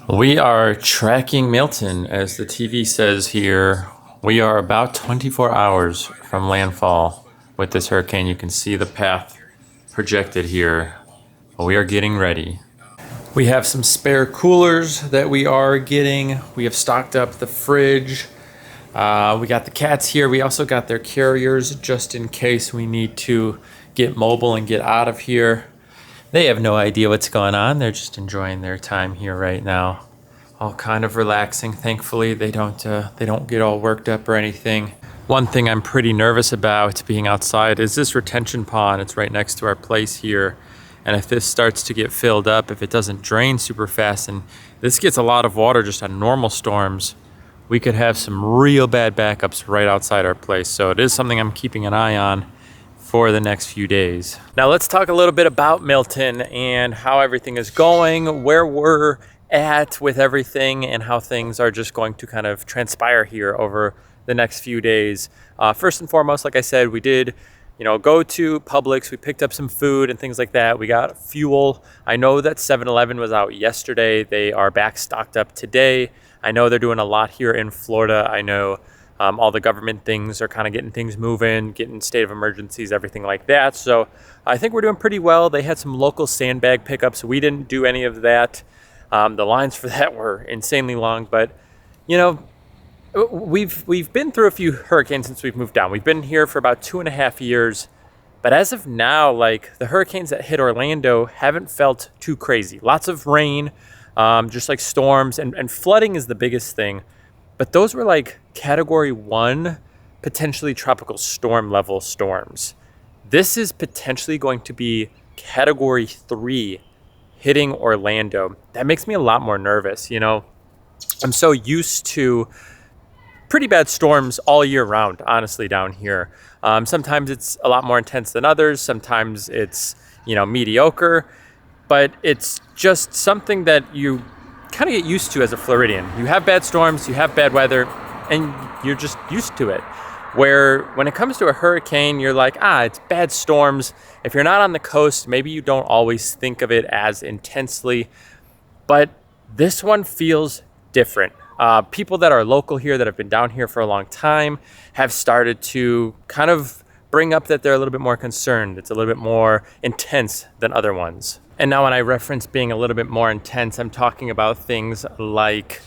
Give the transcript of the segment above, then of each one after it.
We are tracking Milton, as the TV says here. We are about 24 hours from landfall with this hurricane. You can see the path projected here. We are getting ready. We have some spare coolers that we are getting. We have stocked up the fridge. We got the cats here. We also got their carriers just in case we need to get mobile and get out of here. They have no idea what's going on. They're just enjoying their time here right now. All kind of relaxing. Thankfully, they don't get all worked up or anything. One thing I'm pretty nervous about being outside is this retention pond. It's right next to our place here. And if this starts to get filled up, if it doesn't drain super fast, and this gets a lot of water just on normal storms, we could have some real bad backups right outside our place. So it is something I'm keeping an eye on for the next few days. Now let's talk a little bit about Milton and how everything is going, where we're at with everything, and how things are just going to kind of transpire here over the next few days. First and foremost, like I said, we did go to Publix. We picked up some food and things like that. We got fuel. I know that 7-Eleven was out yesterday. They are back stocked up today. I know they're doing a lot here in Florida. I know all the government things are kind of getting things moving, getting state of emergencies, everything like that. So I think we're doing pretty well. They had some local sandbag pickups. We didn't do any of that. The lines for that were insanely long, but we've been through a few hurricanes since we've moved down. We've been here for about 2.5 years, but as of now, like, the hurricanes that hit Orlando haven't felt too crazy. Lots of rain, just like storms, and flooding is the biggest thing. But those were like Category 1, potentially tropical storm level storms. This is potentially going to be Category 3 hitting Orlando. That makes me a lot more nervous. I'm so used to pretty bad storms all year round, honestly, down here. Sometimes it's a lot more intense than others. Sometimes it's, mediocre, but it's just something that you kind of get used to as a Floridian. You have bad storms, you have bad weather, and you're just used to it. Where when it comes to a hurricane, you're like, it's bad storms. If you're not on the coast, maybe you don't always think of it as intensely, but this one feels different. People that are local here that have been down here for a long time have started to kind of bring up that they're a little bit more concerned. It's a little bit more intense than other ones. And now when I reference being a little bit more intense, I'm talking about things like,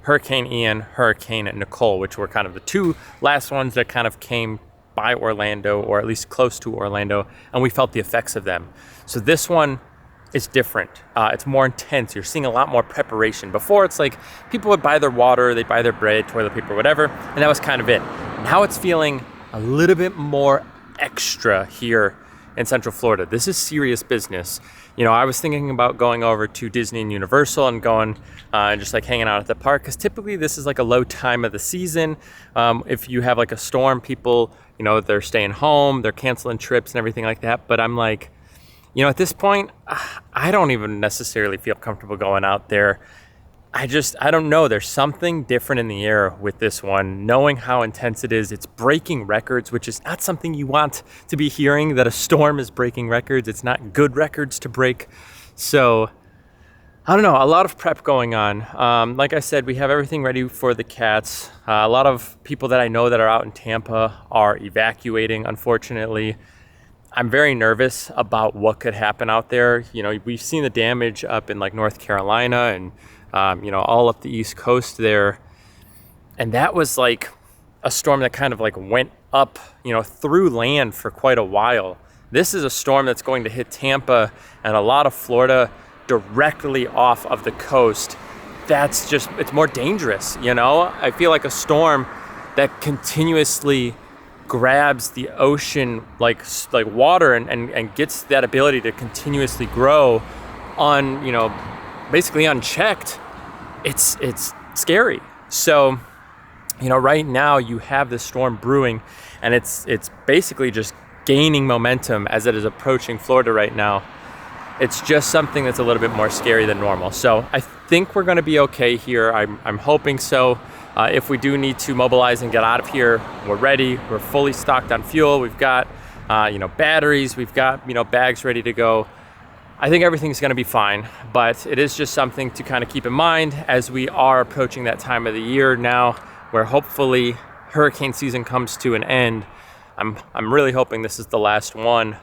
Hurricane Ian, Hurricane Nicole, which were kind of the two last ones that kind of came by Orlando, or at least close to Orlando, and we felt the effects of them. So this one is different. It's more intense. You're seeing a lot more preparation. Before, it's like people would buy their water, they'd buy their bread, toilet paper, whatever, and that was kind of it. Now it's feeling a little bit more extra here in Central Florida. This is serious business. I was thinking about going over to Disney and Universal and going and just like hanging out at the park, because typically this is like a low time of the season. If you have like a storm, people, they're staying home, they're canceling trips and everything like that. But I'm like, at this point, I don't even necessarily feel comfortable going out there. I don't know. There's something different in the air with this one, knowing how intense it is. It's breaking records, which is not something you want to be hearing, that a storm is breaking records. It's not good records to break. So I don't know, a lot of prep going on. Like I said, we have everything ready for the cats. A lot of people that I know that are out in Tampa are evacuating, unfortunately. I'm very nervous about what could happen out there. We've seen the damage up in like North Carolina and all up the East Coast there. And that was like a storm that kind of like went up, through land for quite a while. This is a storm that's going to hit Tampa and a lot of Florida directly off of the coast. It's more dangerous, I feel like a storm that continuously grabs the ocean like water and gets that ability to continuously grow on, basically unchecked. It's scary. So, right now you have this storm brewing, and it's basically just gaining momentum as it is approaching Florida right now. It's just something that's a little bit more scary than normal. So I think we're going to be okay here. I'm hoping so. If we do need to mobilize and get out of here, we're ready. We're fully stocked on fuel. We've got, batteries. We've got, bags ready to go. I think everything's going to be fine, but it is just something to kind of keep in mind as we are approaching that time of the year now where hopefully hurricane season comes to an end. I'm really hoping this is the last one.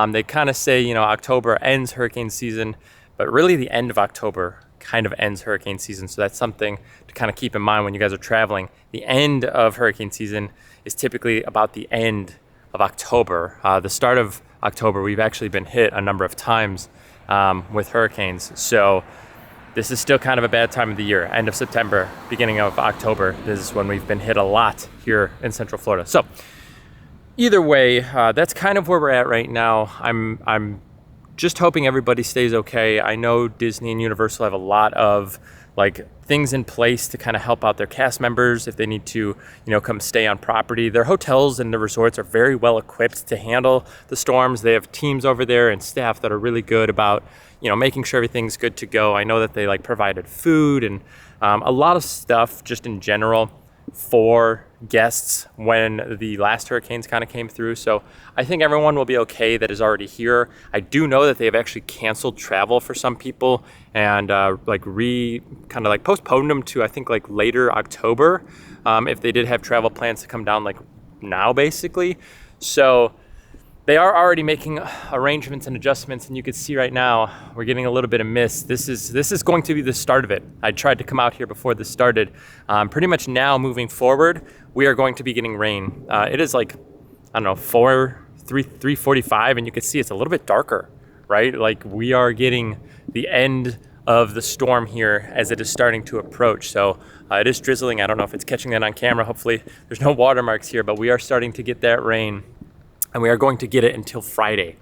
They kind of say, October ends hurricane season, but really the end of October kind of ends hurricane season. So that's something to kind of keep in mind when you guys are traveling. The end of hurricane season is typically about the end of October. The start of October, we've actually been hit a number of times with hurricanes. So this is still kind of a bad time of the year. End of September, beginning of October, this is when we've been hit a lot here in Central Florida. So either way, that's kind of where we're at right now. I'm just hoping everybody stays okay. I know Disney and Universal have a lot of things in place to kind of help out their cast members if they need to, come stay on property. Their hotels and the resorts are very well equipped to handle the storms. They have teams over there and staff that are really good about, making sure everything's good to go. I know that they provided food and a lot of stuff just in general for guests when the last hurricanes kind of came through. So I think everyone will be okay that is already here. I do know that they have actually canceled travel for some people and postponed them to I think later October if they did have travel plans to come down now basically. So they are already making arrangements and adjustments, and you can see right now we're getting a little bit of mist. This is going to be the start of it. I tried to come out here before this started. Pretty much now moving forward, we are going to be getting rain. It is 3:45, and you can see it's a little bit darker, right? We are getting the end of the storm here as it is starting to approach. So it is drizzling. I don't know if it's catching that on camera. Hopefully there's no watermarks here, but we are starting to get that rain. And we are going to get it until Friday,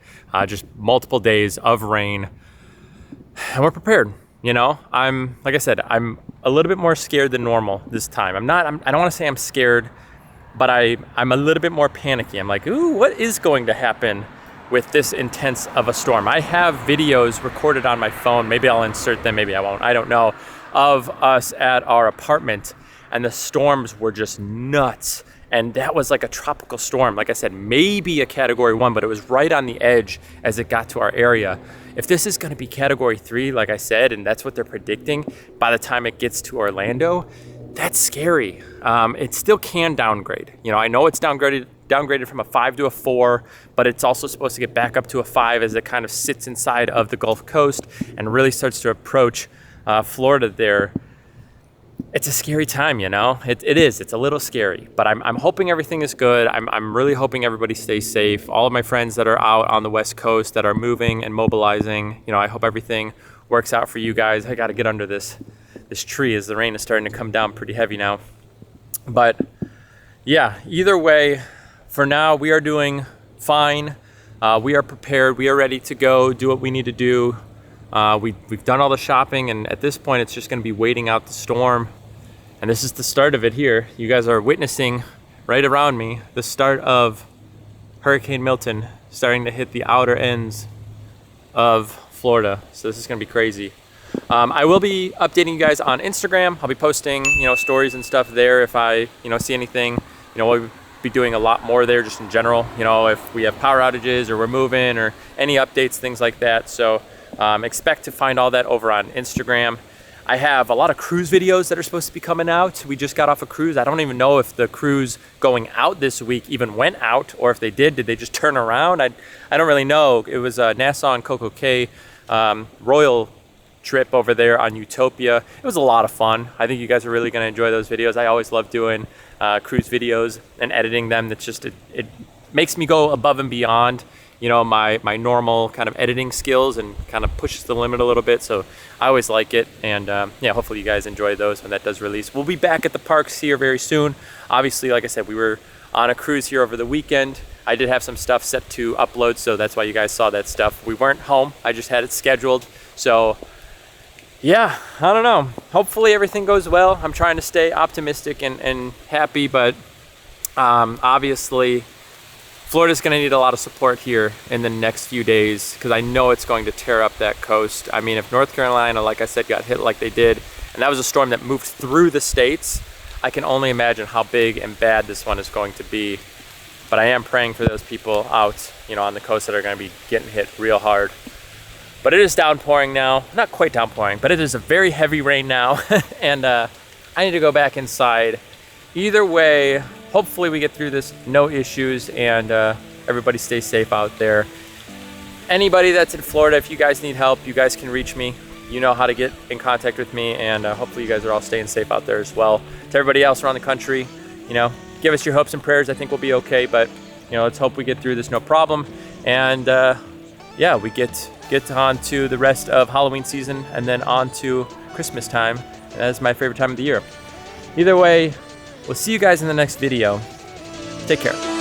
just multiple days of rain, and we're prepared. I'm like I said, I'm a little bit more scared than normal this time. I don't want to say I'm scared, but I'm a little bit more panicky. I'm like, ooh, what is going to happen with this intense of a storm? I have videos recorded on my phone. Maybe I'll insert them, maybe I won't. I don't know. Of us at our apartment, and the storms were just nuts. And that was like a tropical storm. Like I said, maybe a Category 1, but it was right on the edge as it got to our area. If this is going to be Category 3, like I said, and that's what they're predicting, by the time it gets to Orlando, that's scary. It still can downgrade. I know it's downgraded from a 5 to a 4, but it's also supposed to get back up to a 5 as it kind of sits inside of the Gulf Coast and really starts to approach Florida there. It's a scary time, It is. It's a little scary, but I'm hoping everything is good. I'm really hoping everybody stays safe. All of my friends that are out on the West Coast that are moving and mobilizing, I hope everything works out for you guys. I got to get under this tree as the rain is starting to come down pretty heavy now. But yeah, either way, for now, we are doing fine. We are prepared. We are ready to go do what we need to do. We've done all the shopping, and at this point, it's just going to be waiting out the storm. And this is the start of it here. You guys are witnessing right around me the start of Hurricane Milton starting to hit the outer ends of Florida. So this is going to be crazy. I will be updating you guys on Instagram. I'll be posting, stories and stuff there if I, see anything. We'll be doing a lot more there just in general. If we have power outages or we're moving or any updates, things like that. So expect to find all that over on Instagram. I have a lot of cruise videos that are supposed to be coming out. We just got off a cruise. I don't even know if the cruise going out this week even went out, or if they did they just turn around? I don't really know. It was Nassau and Coco Cay Royal trip over there on Utopia. It was a lot of fun. I think you guys are really going to enjoy those videos. I always love doing cruise videos and editing them. That's just, it makes me go above and beyond my normal kind of editing skills and kind of pushes the limit a little bit. So I always like it. And hopefully you guys enjoy those when that does release. We'll be back at the parks here very soon. Obviously, like I said, we were on a cruise here over the weekend. I did have some stuff set to upload, so that's why you guys saw that stuff. We weren't home. I just had it scheduled. So yeah, I don't know. Hopefully everything goes well. I'm trying to stay optimistic and happy, but obviously Florida's going to need a lot of support here in the next few days because I know it's going to tear up that coast. I mean, if North Carolina, like I said, got hit like they did, and that was a storm that moved through the states, I can only imagine how big and bad this one is going to be. But I am praying for those people out, on the coast that are going to be getting hit real hard. But it is downpouring now. Not quite downpouring, but it is a very heavy rain now. And I need to go back inside. Either way, hopefully we get through this, no issues, and everybody stay safe out there. Anybody that's in Florida, if you guys need help, you guys can reach me. You know how to get in contact with me, and hopefully you guys are all staying safe out there as well. To everybody else around the country, you know, give us your hopes and prayers. I think we'll be okay, but you know, let's hope we get through this no problem. And yeah, we get on to the rest of Halloween season and then on to Christmas time. And that is my favorite time of the year. Either way, we'll see you guys in the next video. Take care.